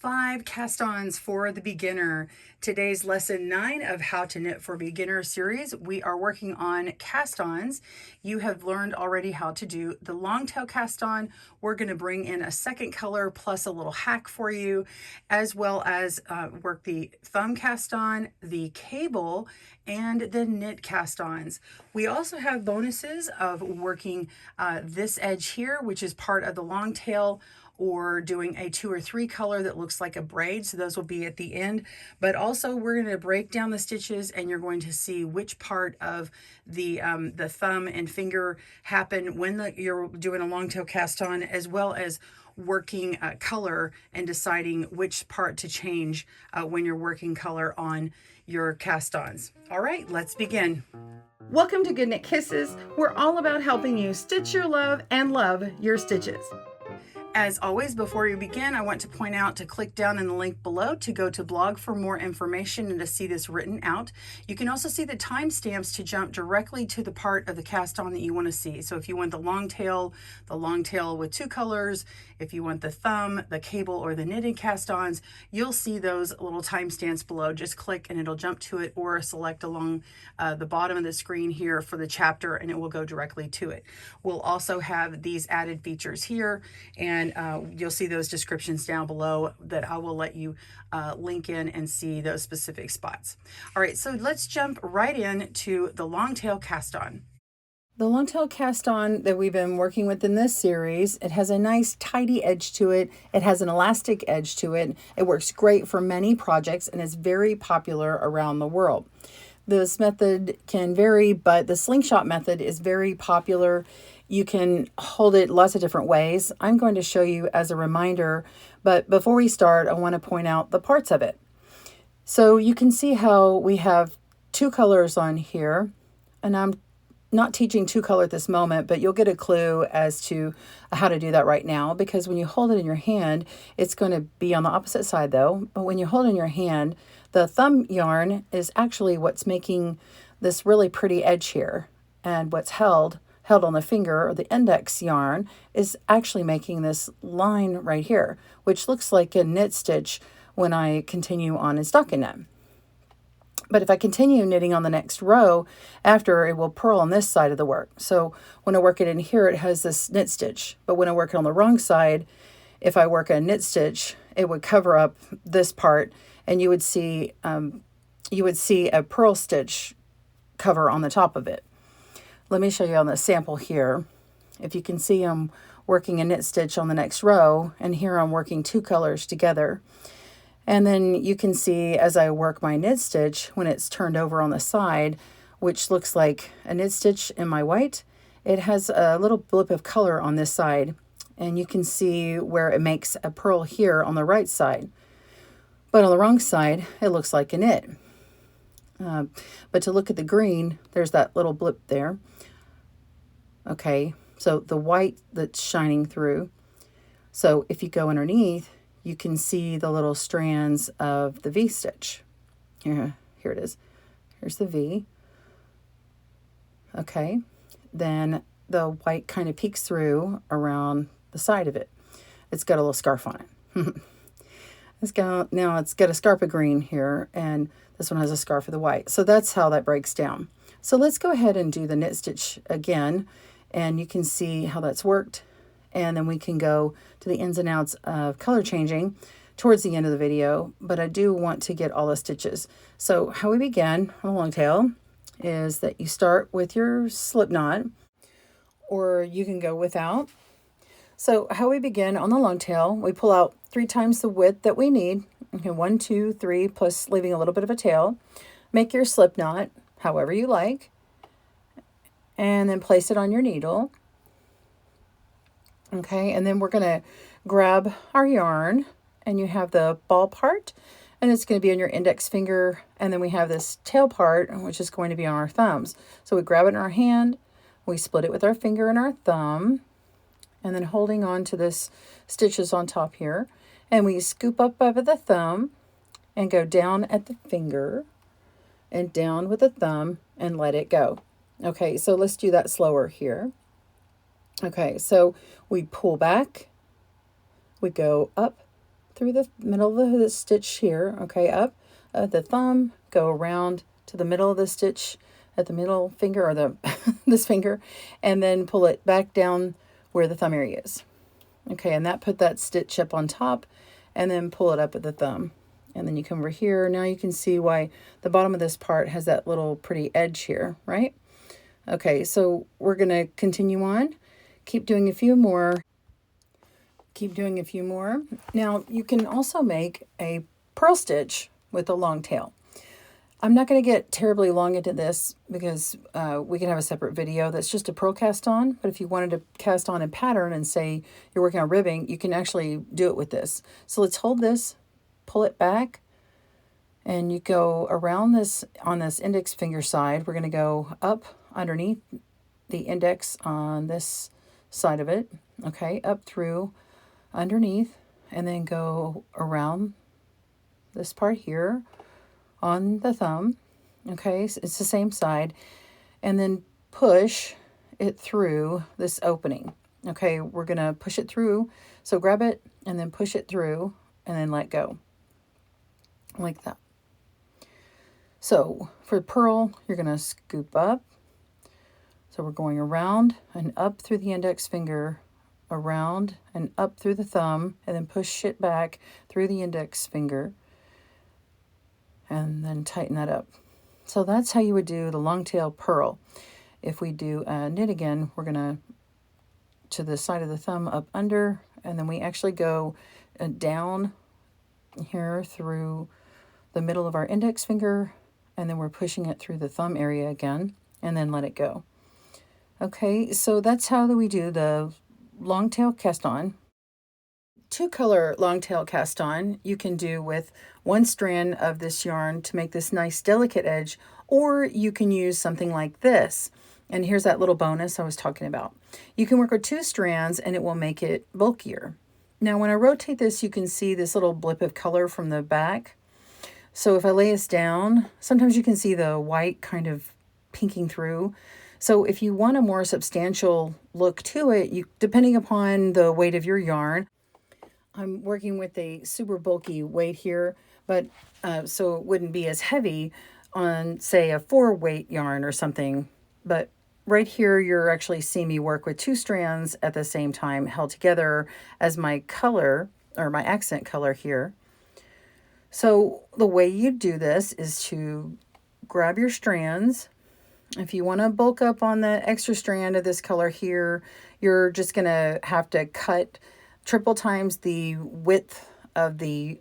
5 cast-ons for the beginner. Today's lesson 9 of How to Knit for Beginner series. We are working on cast-ons. You have learned already how to do the long tail cast-on. We're going to bring in a second color plus a little hack for you, as well as work the thumb cast-on, the cable, and the knit cast-ons. We also have bonuses of working this edge here, which is part of the long tail, or doing a 2 or 3 color that looks like a braid. So those will be at the end. But also we're going to break down the stitches, and you're going to see which part of the thumb and finger happen when you're doing a long tail cast on, as well as working color and deciding which part to change when you're working color on your cast-ons. All right, let's begin. Welcome to Good Knit Kisses. We're all about helping you stitch your love and love your stitches. As always, before you begin, I want to point out to click down in the link below to go to blog for more information and to see this written out. You can also see the timestamps to jump directly to the part of the cast on that you want to see. So if you want the long tail with 2 colors, if you want the thumb, the cable, or the knitted cast-ons, you'll see those little timestamps below. Just click and it'll jump to it, or select along the bottom of the screen here for the chapter, and it will go directly to it. We'll also have these added features here, and you'll see those descriptions down below that I will let you link in and see those specific spots. All right, so let's jump right in to the long tail cast on. The long tail cast on that we've been working with in this series, it has a nice tidy edge to it. It has an elastic edge to it. It works great for many projects and is very popular around the world. This method can vary, but the slingshot method is very popular. You can hold it lots of different ways. I'm going to show you as a reminder, but before we start, I want to point out the parts of it. So you can see how we have 2 colors on here, and I'm not teaching 2 color at this moment, but you'll get a clue as to how to do that right now, because when you hold it in your hand, it's going to be on the opposite side though. But when you hold it in your hand, the thumb yarn is actually what's making this really pretty edge here, and what's held on the finger, or the index yarn, is actually making this line right here, which looks like a knit stitch when I continue on in stockinette. But if I continue knitting on the next row after, it will purl on this side of the work. So when I work it in here, it has this knit stitch. But when I work it on the wrong side, if I work a knit stitch, it would cover up this part, and you would see a purl stitch cover on the top of it. Let me show you on the sample here. If you can see, I'm working a knit stitch on the next row, and here I'm working 2 colors together. And then you can see as I work my knit stitch, when it's turned over on the side, which looks like a knit stitch in my white, it has a little blip of color on this side. And you can see where it makes a purl here on the right side. But on the wrong side, it looks like a knit. But to look at the green, there's that little blip there. Okay, so the white that's shining through. So if you go underneath, you can see the little strands of the V stitch. Here it is. Here's the V. Okay, then the white kind of peeks through around the side of it. It's got a little scarf on it. Now it's got a scarf of green here, and this one has a scarf of the white. So that's how that breaks down. So let's go ahead and do the knit stitch again, and you can see how that's worked. And then we can go to the ins and outs of color changing towards the end of the video, but I do want to get all the stitches. So how we begin on the long tail is that you start with your slip knot, or you can go without. So how we begin on the long tail, we pull out 3 times the width that we need. Okay, 1, 2, 3, plus leaving a little bit of a tail. Make your slip knot however you like, and then place it on your needle. Okay, and then we're going to grab our yarn, and you have the ball part, and it's going to be on your index finger, and then we have this tail part, which is going to be on our thumbs. So we grab it in our hand, we split it with our finger and our thumb, and then holding on to this stitches on top here, and we scoop up over the thumb and go down at the finger and down with the thumb and let it go. Okay, so let's do that slower here. Okay, so we pull back, we go up, through the middle of the stitch here, okay, up at the thumb, go around to the middle of the stitch at the middle finger, or the this finger, and then pull it back down where the thumb area is. Okay, and that put that stitch up on top, and then pull it up at the thumb. And then you come over here. Now you can see why the bottom of this part has that little pretty edge here, right? Okay, so we're going to continue on. Keep doing a few more. Keep doing a few more. Now you can also make a purl stitch with a long tail. I'm not going to get terribly long into this because we can have a separate video that's just a purl cast on. But if you wanted to cast on a pattern and say you're working on ribbing, you can actually do it with this. So let's hold this, pull it back, and you go around this on this index finger side. We're going to go up underneath the index on this side of it. Okay, up through underneath, and then go around this part here on the thumb. Okay, so it's the same side, and then push it through this opening. Okay, we're gonna push it through, so grab it and then push it through and then let go like that. So for purl, you're gonna scoop up, so we're going around and up through the index finger, around and up through the thumb, and then push it back through the index finger, and then tighten that up. So that's how you would do the long tail purl. If we do knit again, we're gonna to the side of the thumb, up under, and then we actually go down here through the middle of our index finger, and then we're pushing it through the thumb area again, and then let it go. Okay, so that's how we do the long tail cast on. Two color long tail cast on you can do with one strand of this yarn to make this nice delicate edge, or you can use something like this. And here's that little bonus I was talking about. You can work with two strands and it will make it bulkier. Now when I rotate this, you can see this little blip of color from the back. So if I lay this down, sometimes you can see the white kind of pinking through. So if you want a more substantial look to it, you, depending upon the weight of your yarn, I'm working with a super bulky weight here, but so it wouldn't be as heavy on, say, a 4-weight yarn or something. But right here, you're actually seeing me work with two strands at the same time held together as my color, or my accent color here. So the way you do this is to grab your strands. If you want to bulk up on the extra strand of this color here, you're just going to have to cut triple times the width of the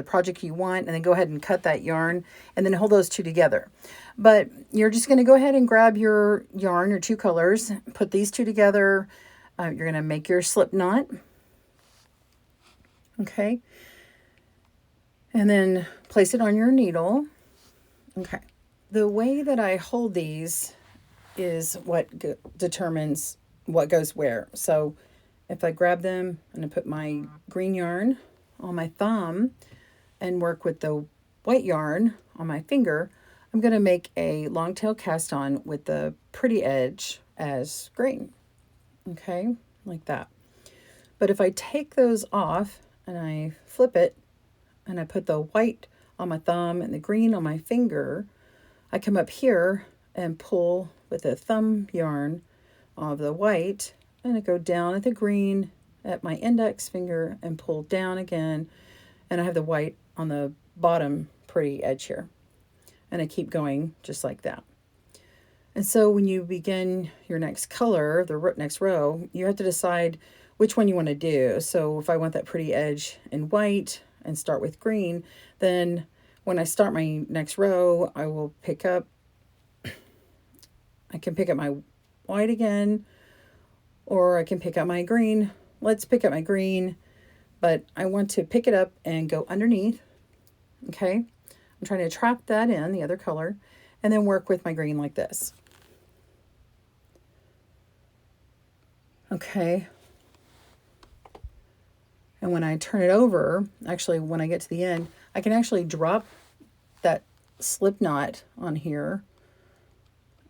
project you want, and then go ahead and cut that yarn and then hold those two together. But you're just going to go ahead and grab your yarn, your two colors, put these two together. You're going to make your slip knot. Okay. And then place it on your needle. Okay. The way that I hold these is what determines what goes where. So if I grab them and I put my green yarn on my thumb and work with the white yarn on my finger, I'm going to make a long tail cast on with the pretty edge as green. Okay, like that. But if I take those off and I flip it and I put the white on my thumb and the green on my finger, I come up here and pull with the thumb yarn of the white, and I go down at the green at my index finger and pull down again, and I have the white on the bottom pretty edge here, and I keep going just like that. And so when you begin your next color, the next row, you have to decide which one you want to do. So if I want that pretty edge in white and start with green, then when I start my next row, I will pick up, I can pick up my white again, or I can pick up my green. Let's pick up my green, but I want to pick it up and go underneath. Okay, I'm trying to trap that in, the other color, and then work with my green like this. Okay. And when I turn it over, actually when I get to the end, I can actually drop that slip knot on here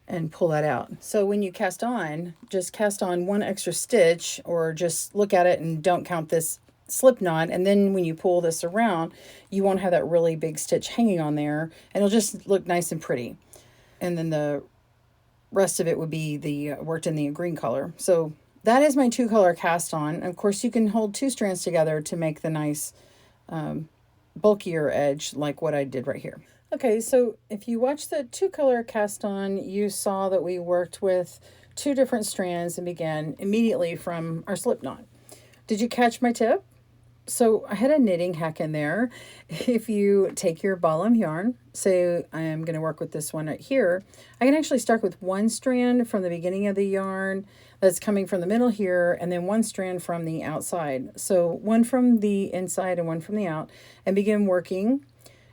and pull that out. So when you cast on, just cast on one extra stitch, or just look at it and don't count this slip knot, and then when you pull this around, you won't have that really big stitch hanging on there, and it'll just look nice and pretty. And then the rest of it would be the worked in the green color. So that is my 2-color cast on. Of course, you can hold 2 strands together to make the nice bulkier edge like what I did right here. Okay, so if you watch the 2-color cast on, you saw that we worked with 2 different strands and began immediately from our slip knot. Did you catch my tip? So I had a knitting hack in there. If you take your ballam yarn, say I am going to work with this one right here, I can actually start with 1 strand from the beginning of the yarn that's coming from the middle here, and then 1 strand from the outside. So 1 from the inside and 1 from the out, and begin working.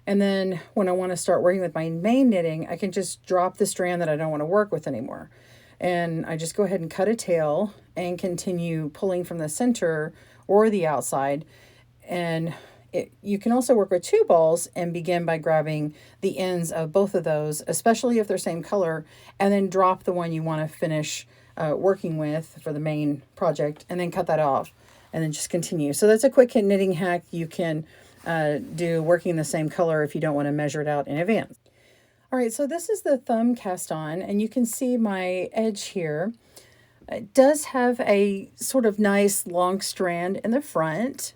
And then when I want to start working with my main knitting, I can just drop the strand that I don't want to work with anymore. And I just go ahead and cut a tail and continue pulling from the center or the outside. And you can also work with 2 balls and begin by grabbing the ends of both of those, especially if they're same color, and then drop the one you want to finish working with for the main project, and then cut that off and then just continue. So that's a quick knitting hack you can do working the same color if you don't want to measure it out in advance. All right, so this is the thumb cast on, and you can see my edge here. It does have a sort of nice long strand in the front,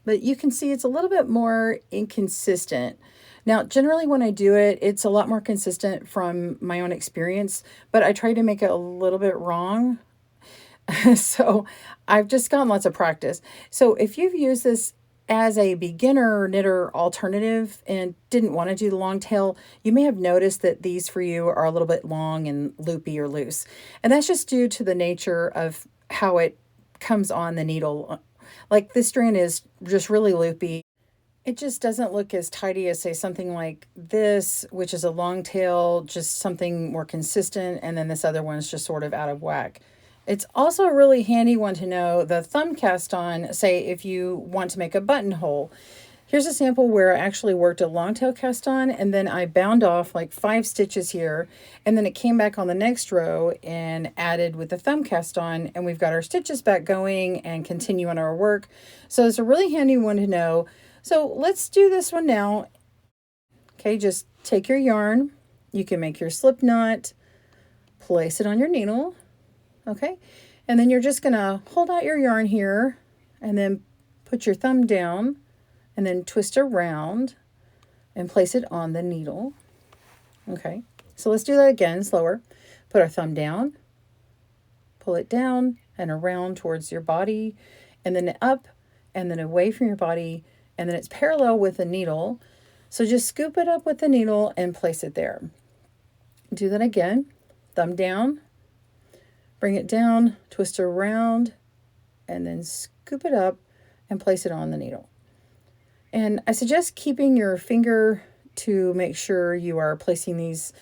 but you can see it's a little bit more inconsistent. Now, generally when I do it, it's a lot more consistent from my own experience, but I try to make it a little bit wrong. So I've just gotten lots of practice. So if you've used this as a beginner knitter alternative and didn't want to do the long tail, you may have noticed that these for you are a little bit long and loopy or loose. And that's just due to the nature of how it comes on the needle. Like this strand is just really loopy. It just doesn't look as tidy as, say, something like this, which is a long tail, just something more consistent, and then this other one's just sort of out of whack. It's also a really handy one to know, the thumb cast on, say if you want to make a buttonhole. Here's a sample where I actually worked a long tail cast on, and then I bound off like 5 stitches here, and then it came back on the next row and added with the thumb cast on, and we've got our stitches back going and continue on our work. So it's a really handy one to know. So let's do this one now. Okay, just take your yarn. You can make your slip knot, place it on your needle. Okay, and then you're just going to hold out your yarn here and then put your thumb down and then twist around and place it on the needle. Okay, so let's do that again, slower. Put our thumb down, pull it down and around towards your body, and then up and then away from your body, and then it's parallel with the needle. So just scoop it up with the needle and place it there. Do that again, thumb down, bring it down, twist around, and then scoop it up and place it on the needle. And I suggest keeping your finger to make sure you are placing these,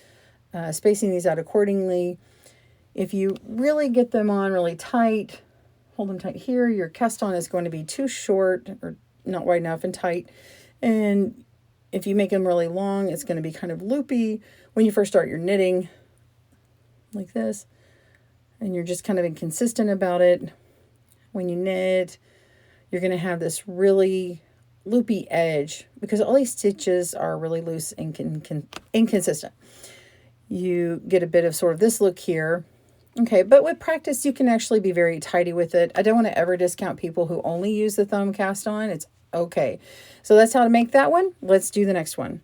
spacing these out accordingly. If you really get them on really tight, hold them tight here, your cast on is going to be too short or not wide enough and tight. And if you make them really long, it's going to be kind of loopy when you first start your knitting, like this. And you're just kind of inconsistent about it. When you knit, you're going to have this really loopy edge because all these stitches are really loose and inconsistent. You get a bit of sort of this look here. Okay, but with practice, you can actually be very tidy with it. I don't want to ever discount people who only use the thumb cast on. It's okay. So that's how to make that one. Let's do the next one.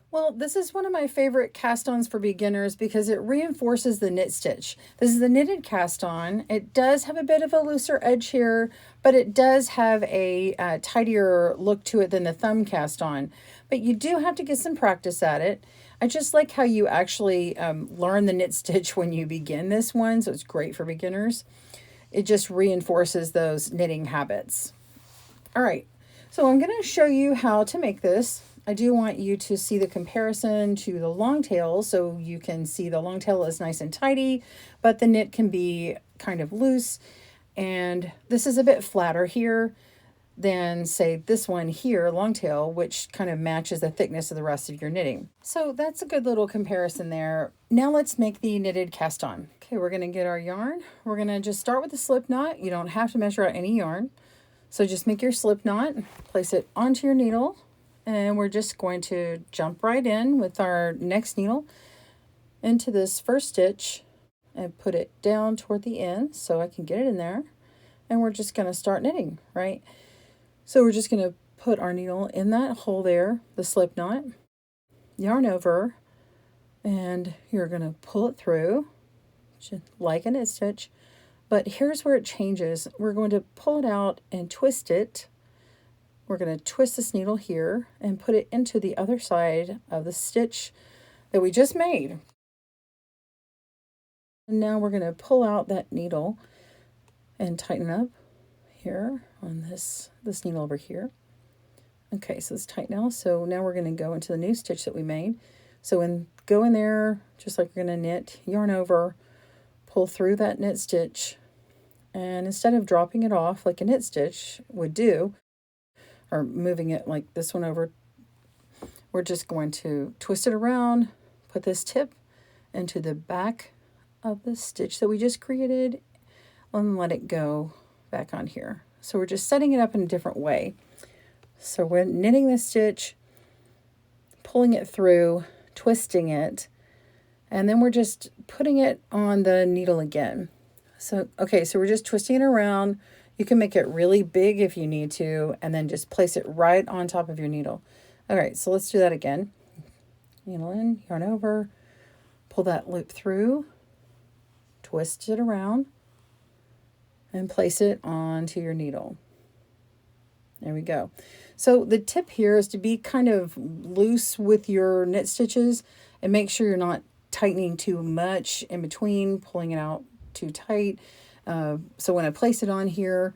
Well, this is one of my favorite cast-ons for beginners because it reinforces the knit stitch. This is the knitted cast-on. It does have a bit of a looser edge here, but it does have a tidier look to it than the thumb cast-on. But you do have to get some practice at it. I just like how you actually learn the knit stitch when you begin this one, so it's great for beginners. It just reinforces those knitting habits. All right, so I'm going to show you how to make this. I do want you to see the comparison to the long tail, so you can see the long tail is nice and tidy, but the knit can be kind of loose. And this is a bit flatter here than, say, this one here, long tail, which kind of matches the thickness of the rest of your knitting. So that's a good little comparison there. Now let's make the knitted cast on. Okay, we're going to get our yarn. We're going to just start with the slip knot. You don't have to measure out any yarn. So just make your slip knot, place it onto your needle, and we're just going to jump right in with our next needle into this first stitch and put it down toward the end so I can get it in there. And we're just going to start knitting, right? So we're just going to put our needle in that hole there, the slip knot, yarn over, and you're going to pull it through like a knit stitch. But here's where it changes. We're going to pull it out and twist it. We're going to twist this needle here and put it into the other side of the stitch that we just made. And now we're going to pull out that needle and tighten up here on this needle over here. Okay, so it's tight now. So now we're going to go into the new stitch that we made. So go in there, just like we're going to knit, yarn over, pull through that knit stitch, and instead of dropping it off like a knit stitch would do, or moving it like this one over, we're just going to twist it around, put this tip into the back of the stitch that we just created, and let it go back on here. So we're just setting it up in a different way. So we're knitting this stitch, pulling it through, twisting it, and then we're just putting it on the needle again. So, okay, so we're just twisting it around. You can make it really big if you need to, and then just place it right on top of your needle. All right, so let's do that again. Needle in, yarn over, pull that loop through, twist it around, and place it onto your needle. There we go. So the tip here is to be kind of loose with your knit stitches and make sure you're not tightening too much in between, pulling it out too tight. So when I place it on here,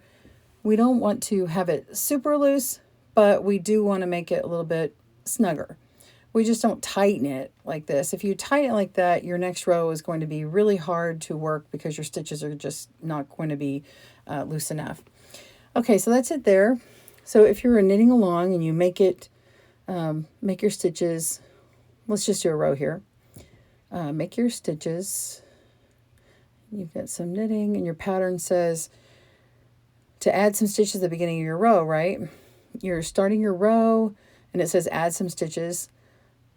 we don't want to have it super loose, but we do want to make it a little bit snugger. We just don't tighten it like this. If you tighten it like that, your next row is going to be really hard to work because your stitches are just not going to be loose enough. Okay, so that's it there. So if you're knitting along and you make your stitches, let's just do a row here. Make your stitches. You've got some knitting and your pattern says to add some stitches at the beginning of your row, right? You're starting your row and it says add some stitches.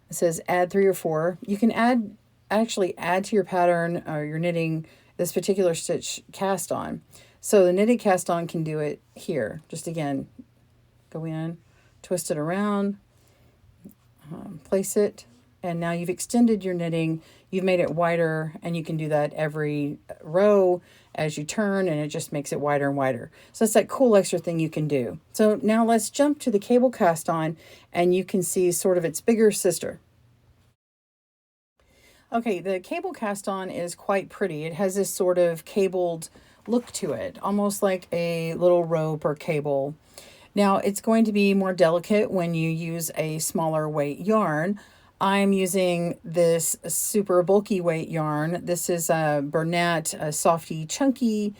It says add 3 or 4. You can actually add to your pattern or your knitting this particular stitch cast on. So the knitted cast on can do it here. Just again, go in, twist it around, place it, and now you've extended your knitting. You've made it wider, and you can do that every row as you turn, and it just makes it wider and wider. So that's that cool extra thing you can do. So now let's jump to the cable cast on, and you can see sort of its bigger sister. Okay, the cable cast on is quite pretty. It has this sort of cabled look to it, almost like a little rope or cable. Now, it's going to be more delicate when you use a smaller weight yarn. I'm using this super bulky weight yarn. This is a Bernat, a softy chunky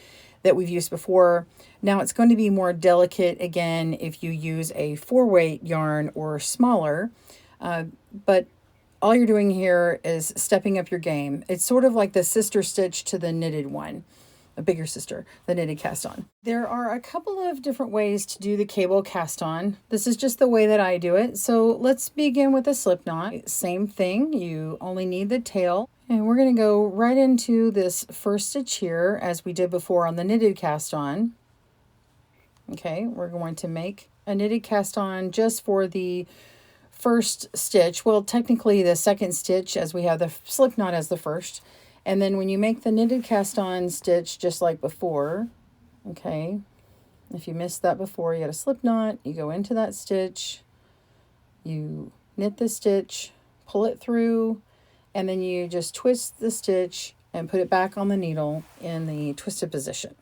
that we've used before. Now, it's going to be more delicate again if you use a 4-weight yarn or smaller, but all you're doing here is stepping up your game. It's sort of like the sister stitch to the knitted one. A bigger sister, the knitted cast on. There are a couple of different ways to do the cable cast on. This is just the way that I do it. So let's begin with a slip knot. Same thing, you only need the tail. And we're going to go right into this first stitch here as we did before on the knitted cast on. Okay, we're going to make a knitted cast on just for the first stitch. Well, technically the second stitch, as we have the slip knot as the first. And then when you make the knitted cast on stitch just like before, okay, if you missed that before, you got a slip knot, you go into that stitch, you knit the stitch, pull it through, and then you just twist the stitch and put it back on the needle in the twisted position.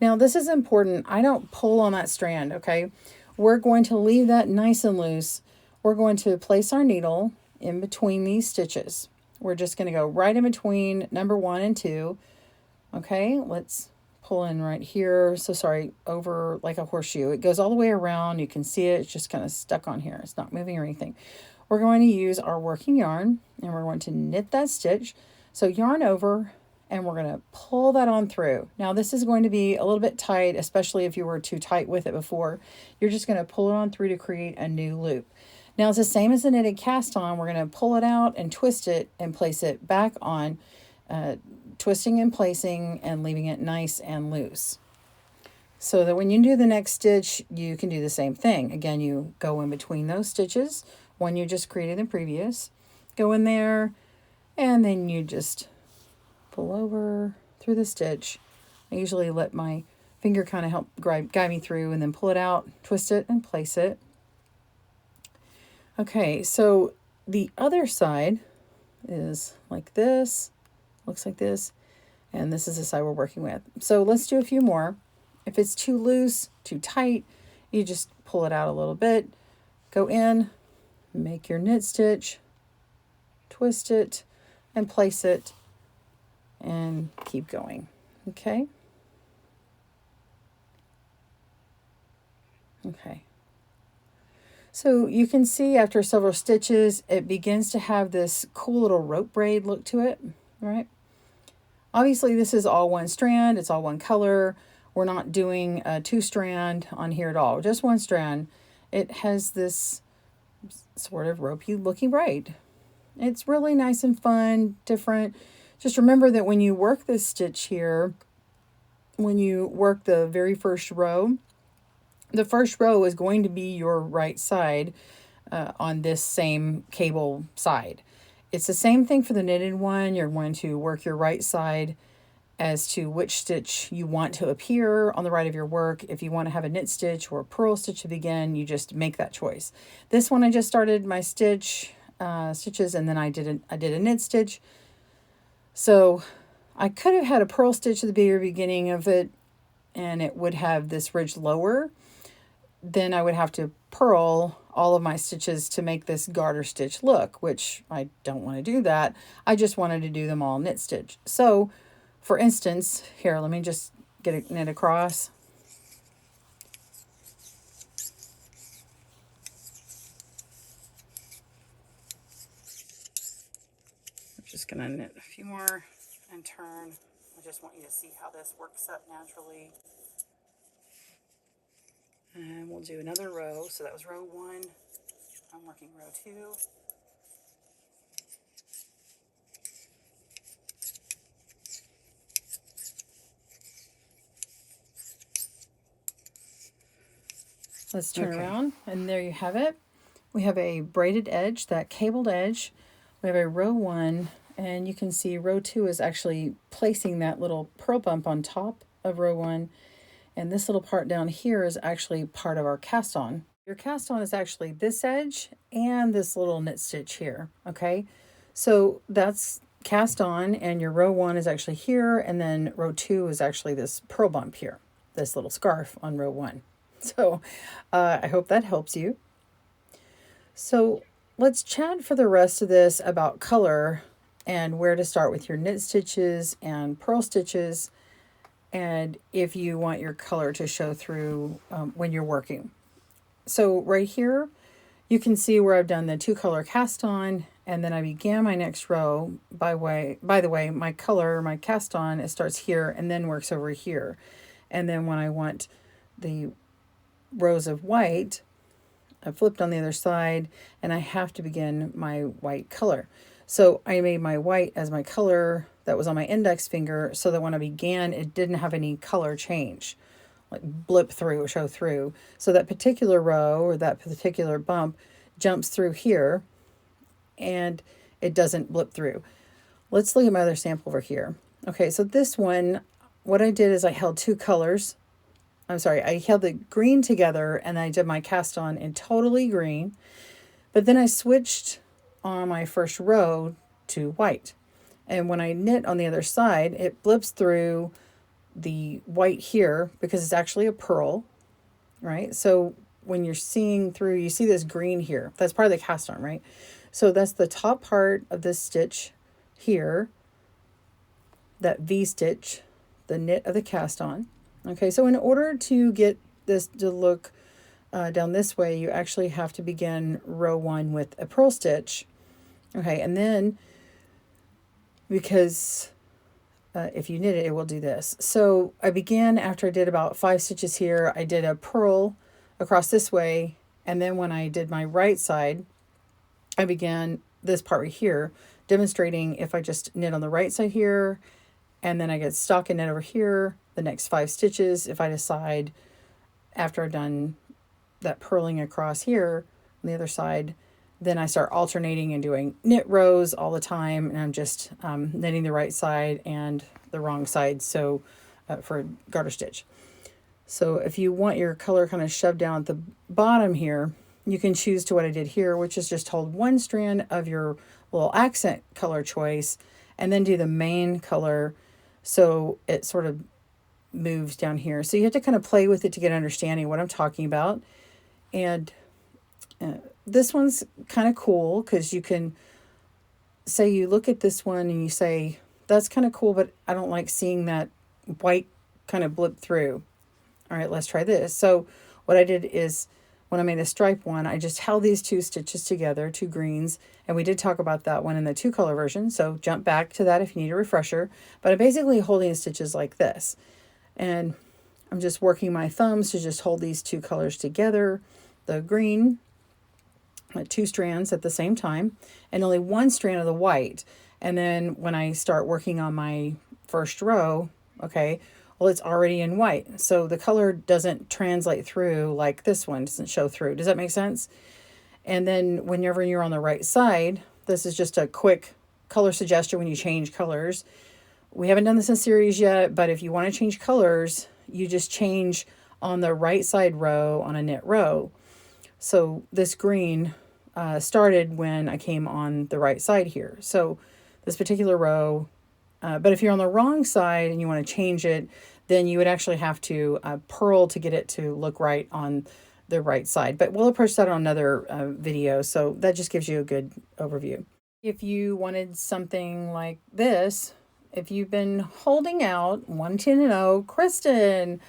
Now this is important. I don't pull on that strand, okay? We're going to leave that nice and loose. We're going to place our needle in between these stitches. We're just going to go right in between number 1 and 2. Okay, let's pull in right here. So sorry, over like a horseshoe. It goes all the way around. You can see it. It's just kind of stuck on here. It's not moving or anything. We're going to use our working yarn and we're going to knit that stitch. So yarn over and we're going to pull that on through. Now this is going to be a little bit tight, especially if you were too tight with it before. You're just going to pull it on through to create a new loop. Now it's the same as the knitted cast on. We're going to pull it out and twist it and place it back on, twisting and placing and leaving it nice and loose. So that when you do the next stitch, you can do the same thing. Again, you go in between those stitches, one you just created in previous, go in there, and then you just pull over through the stitch. I usually let my finger kind of help guide me through, and then pull it out, twist it, and place it. Okay, so the other side is like this, looks like this, and this is the side we're working with. So let's do a few more. If it's too loose, too tight, you just pull it out a little bit, go in, make your knit stitch, twist it, and place it, and keep going. Okay? Okay. So you can see after several stitches, it begins to have this cool little rope braid look to it, right? Obviously, this is all one strand. It's all one color. We're not doing a 2-strand on here at all, just 1 strand. It has this sort of ropey looking braid. It's really nice and fun, different. Just remember that when you work this stitch here, when you work the very first row, the first row is going to be your right side on this same cable side. It's the same thing for the knitted one. You're going to work your right side as to which stitch you want to appear on the right of your work. If you want to have a knit stitch or a purl stitch to begin, you just make that choice. This one I just started my stitches, and then I did a knit stitch. So I could have had a purl stitch at the very beginning of it, and it would have this ridge lower. Then I would have to purl all of my stitches to make this garter stitch look, which I don't want to do that. I just wanted to do them all knit stitch. So for instance, here, let me just get it knit across. I'm just going to knit a few more and turn. I just want you to see how this works up naturally. And we'll do another row. So that was row 1. I'm working row 2. Let's turn around, and there you have it. We have a braided edge, that cabled edge. We have a row 1, and you can see row 2 is actually placing that little purl bump on top of row 1. And this little part down here is actually part of our cast on. Your cast on is actually this edge and this little knit stitch here, okay? So that's cast on, and your row 1 is actually here, and then row 2 is actually this purl bump here, this little scarf on row 1. So I hope that helps you. So let's chat for the rest of this about color and where to start with your knit stitches and purl stitches, and if you want your color to show through when you're working. So right here, you can see where I've done the 2-color cast on, and then I began my next row. By the way, my color, my cast on, it starts here and then works over here. And then when I want the rows of white, I flipped on the other side, and I have to begin my white color. So I made my white as my color that was on my index finger, so that when I began, it didn't have any color change, like blip through or show through. So that particular row or that particular bump jumps through here, and it doesn't blip through. Let's look at my other sample over here. Okay, so this one, what I did is I held 2 colors. I held the green together, and I did my cast on in totally green, but then I switched on my first row to white. And when I knit on the other side, it blips through the white here because it's actually a purl, right? So when you're seeing through, you see this green here. That's part of the cast on, right? So that's the top part of this stitch here, that V stitch, the knit of the cast on. Okay, so in order to get this to look down this way, you actually have to begin row 1 with a purl stitch. Okay, and then because if you knit it, it will do this. So I began after I did about 5 stitches here. I did a purl across this way, and then when I did my right side, I began this part right here, demonstrating if I just knit on the right side here, and then I get stockinette knit over here, the next 5 stitches. If I decide after I've done that purling across here on the other side, then I start alternating and doing knit rows all the time, and I'm just knitting the right side and the wrong side, so for garter stitch. So if you want your color kind of shoved down at the bottom here, you can choose to what I did here, which is just hold one strand of your little accent color choice and then do the main color so it sort of moves down here. So you have to kind of play with it to get understanding what I'm talking about. And this one's kind of cool because you can say you look at this one and you say, that's kind of cool, but I don't like seeing that white kind of blip through. All right, let's try this. So what I did is when I made a stripe one, I just held these 2 stitches together, 2 greens, and we did talk about that one in the 2-color version. So jump back to that if you need a refresher, but I'm basically holding stitches like this. And I'm just working my thumbs to just hold these 2 colors together, the green, 2 strands at the same time, and only 1 strand of the white. And then when I start working on my first row, okay, well, it's already in white. So the color doesn't translate through like this one doesn't show through. Does that make sense? And then whenever you're on the right side, this is just a quick color suggestion when you change colors. We haven't done this in series yet, but if you want to change colors, you just change on the right side row on a knit row. So this green started when I came on the right side here. So this particular row, but if you're on the wrong side and you want to change it, then you would actually have to purl to get it to look right on the right side. But we'll approach that on another video, so that just gives you a good overview. If you wanted something like this, if you've been holding out, wanting to know, Kristen,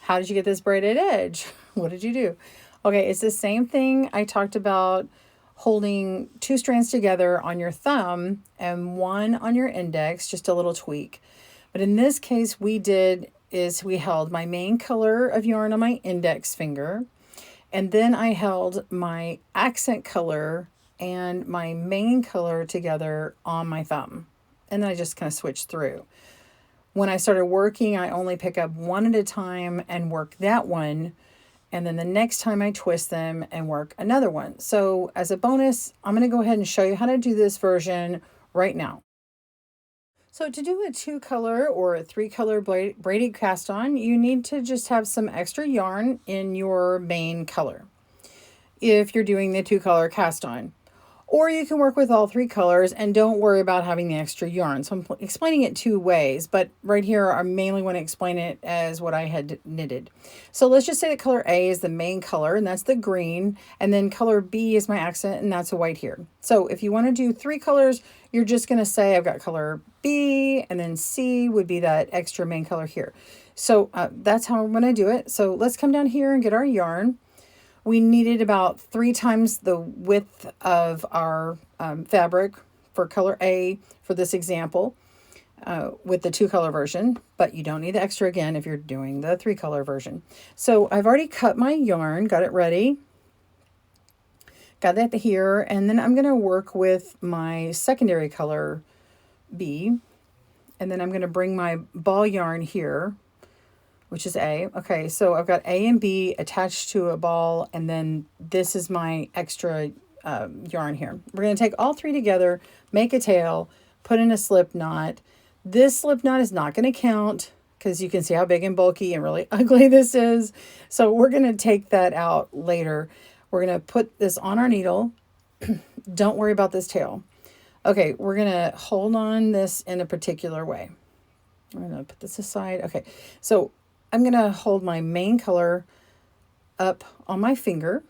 how did you get this braided edge? What did you do? Okay, it's the same thing I talked about, holding 2 strands together on your thumb and 1 on your index, just a little tweak. But in this case, we held my main color of yarn on my index finger, and then I held my accent color and my main color together on my thumb. And then I just kind of switched through. When I started working, I only pick up 1 at a time and work that one. And then the next time I twist them and work another one. So as a bonus, I'm going to go ahead and show you how to do this version right now. So to do a 2-color or a 3-color braided cast on, you need to just have some extra yarn in your main color if you're doing the 2-color cast on. Or you can work with all 3 colors and don't worry about having the extra yarn. So I'm explaining it 2 ways, but right here I mainly want to explain it as what I had knitted. So let's just say that color A is the main color, and that's the green, and then color B is my accent, and that's a white here. So if you want to do 3 colors, you're just going to say I've got color B, and then C would be that extra main color here. So that's how I'm going to do it. So let's come down here and get our yarn. We needed about 3 times the width of our fabric for color A for this example with the 2-color version, but you don't need the extra again if you're doing the 3-color version. So I've already cut my yarn, got it ready, got that here, and then I'm going to work with my secondary color B, and then I'm going to bring my ball yarn here, which is A. Okay, so I've got A and B attached to a ball, and then this is my extra yarn here. We're going to take all 3 together, make a tail, put in a slip knot. This slip knot is not going to count because you can see how big and bulky and really ugly this is. So we're going to take that out later. We're going to put this on our needle. Don't worry about this tail. Okay, we're going to hold on this in a particular way. I'm going to put this aside. Okay, so I'm going to hold my main color up on my finger,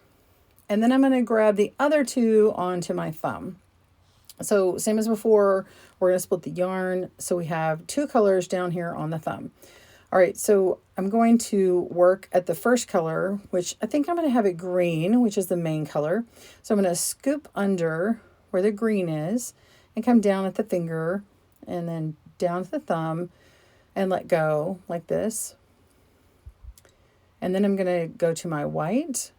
and then I'm going to grab the other 2 onto my thumb. So same as before, we're going to split the yarn. So we have 2 colors down here on the thumb. All right, so I'm going to work at the first color, which I think I'm going to have it green, which is the main color. So I'm going to scoop under where the green is and come down at the finger and then down to the thumb and let go like this. And then I'm going to go to my white.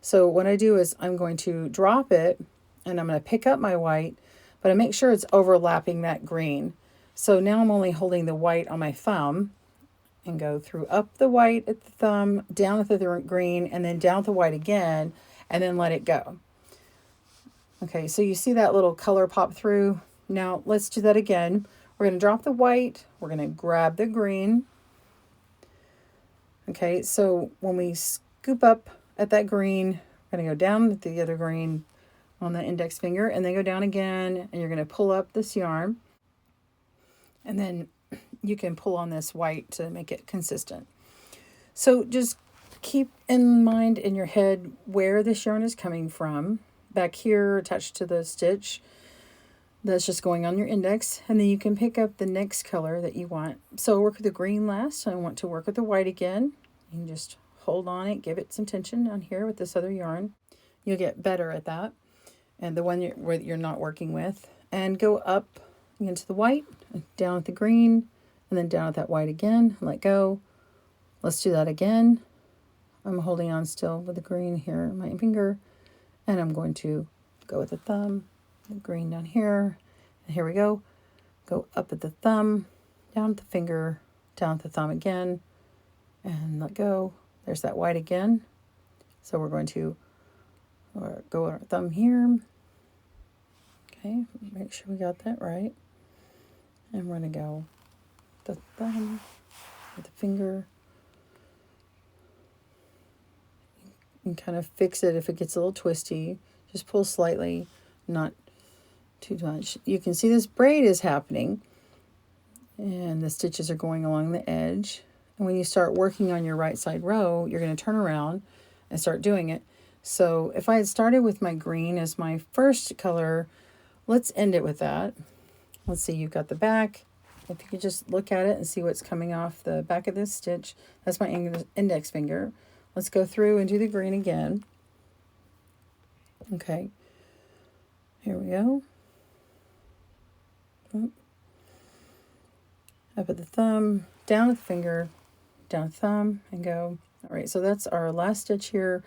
So what I do is I'm going to drop it and I'm going to pick up my white, but I make sure it's overlapping that green. So now I'm only holding the white on my thumb and go through up the white at the thumb, down at the green, and then down the white again, and then let it go. Okay, so you see that little color pop through. Now let's do that again. We're going to drop the white. We're going to grab the green. Okay, so when we scoop up at that green, we're going to go down with the other green on the index finger and then go down again, and you're going to pull up this yarn. And then you can pull on this white to make it consistent. So just keep in mind in your head where this yarn is coming from. Back here attached to the stitch that's just going on your index, and then you can pick up the next color that you want. So work with the green last. I want to work with the white again. You can just hold on it, give it some tension down here with this other yarn. You'll get better at that. And the one you're not working with, and go up into the white, down at the green, and then down at that white again. Let go. Let's do that again. I'm holding on still with the green here, my finger. And I'm going to go with the thumb, the green down here, and here we go. Go up at the thumb, down at the finger, down at the thumb again, and let go. There's that white again. So we're going to go with our thumb here. Okay, make sure we got that right. And we're going to go the thumb with the finger. And kind of fix it if it gets a little twisty. Just pull slightly, not too much. You can see this braid is happening, and the stitches are going along the edge. And when you start working on your right side row, you're going to turn around and start doing it. So if I had started with my green as my first color, let's end it with that. Let's see, you've got the back. If you could just look at it and see what's coming off the back of this stitch, that's my index finger. Let's go through and do the green again. Okay, here we go. Up at the thumb, down at the finger, down at the thumb, and go. All right, so that's our last stitch here,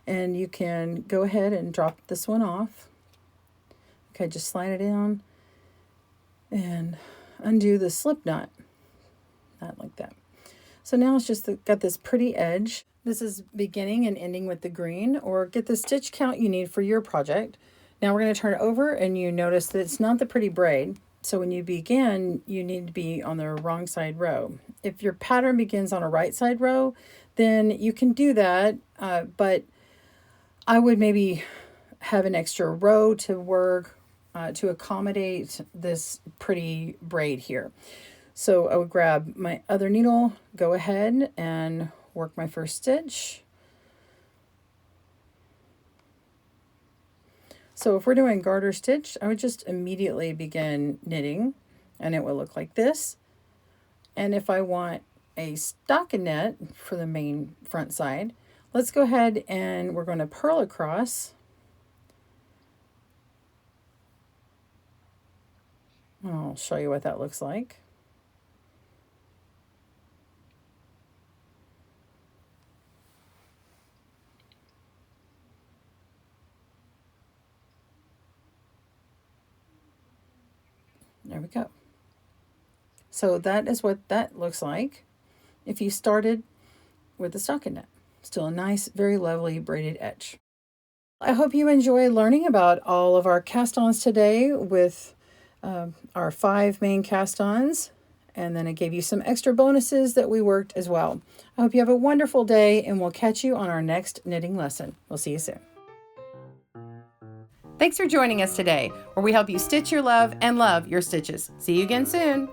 and you can go ahead and drop this one off. Okay, just slide it down and undo the slip knot. Not like that. So now it's just got this pretty edge. This is beginning and ending with the green, or get the stitch count you need for your project. Now we're going to turn it over, and you notice that it's not the pretty braid. So when you begin, you need to be on the wrong side row. If your pattern begins on a right side row, then you can do that, but I would maybe have an extra row to work to accommodate this pretty braid here. So I would grab my other needle, go ahead and work my first stitch. So if we're doing garter stitch, I would just immediately begin knitting, and it will look like this. And if I want a stockinette for the main front side, let's go ahead and we're going to purl across. I'll show you what that looks like. There we go. So that is what that looks like if you started with the stockinette. Still a nice, very lovely braided edge. I hope you enjoy learning about all of our cast-ons today with our 5 main cast-ons. And then I gave you some extra bonuses that we worked as well. I hope you have a wonderful day, and we'll catch you on our next knitting lesson. We'll see you soon. Thanks for joining us today, where we help you stitch your love and love your stitches. See you again soon.